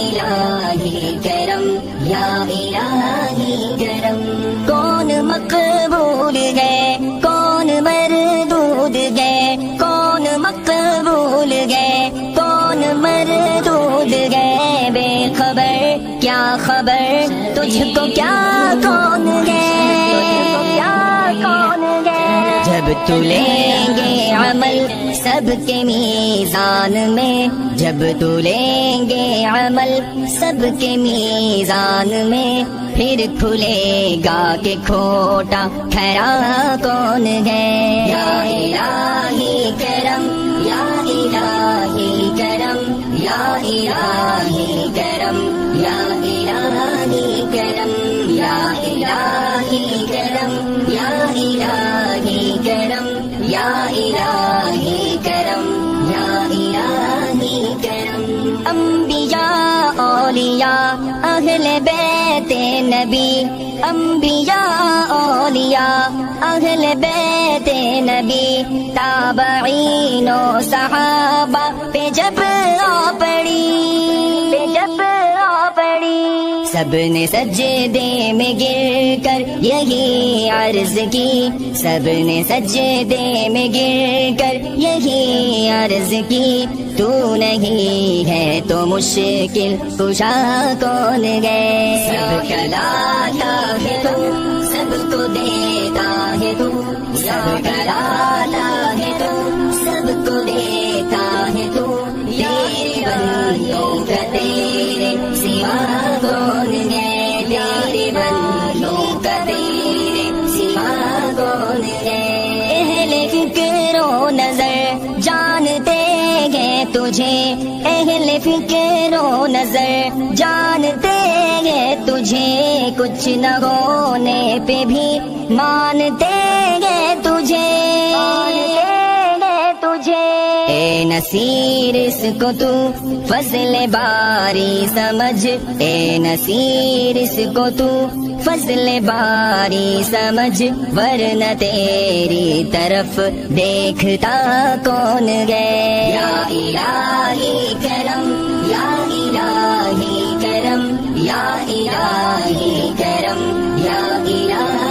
الہی کرم یا الہی کرم. کون مقبول گئے کون مردود گئے کون مقبول گئے کون مردود گئے بے خبر کیا خبر تجھ کو کیا کون جب تلیں گے عمل سب کے میزان میں جب تلیں گے عمل سب کے میزان میں پھر کھلے گا کہ کھوٹا ٹھہرا کون ہے. یا الہی کرم یا الہی کرم یا الہی کرم یا الہی کرم یا الہی کرم یا الہی کرم یا الہی کرم یا الہی کرم. انبیاء اولیاء اہل بیت نبی انبیاء اولیاء اہل بیت نبی تابعین و صحابہ پہ جب آ پڑی سب نے سجدے میں گر کر یہی عرض کی سب نے سجدے میں گر کر یہی عرض کی تو نہیں ہے تو مشکل کشا کون گئے. سب کا لاتا ہے تو سب کو دیتا ہے تو سب کا لاتا ہے تو سب کو دیتا ہے تو تیرے بندوں کا تیرے سوا کون ہے تیرے بندوں کا تیرے سوا کون ہے. اہل فکر و نظر جانتے ہیں تجھے اہل فکر و نظر جانتے ہیں تجھے کچھ نہ ہونے پہ بھی مانتے ہیں تجھے اے نصیر اس کو تو فضل باری سمجھ اے نصیر اس کو تو فضل باری سمجھ ورنہ تیری طرف دیکھتا کون گئے. یا الہی کرم یا الہی کرم یا الہی کرم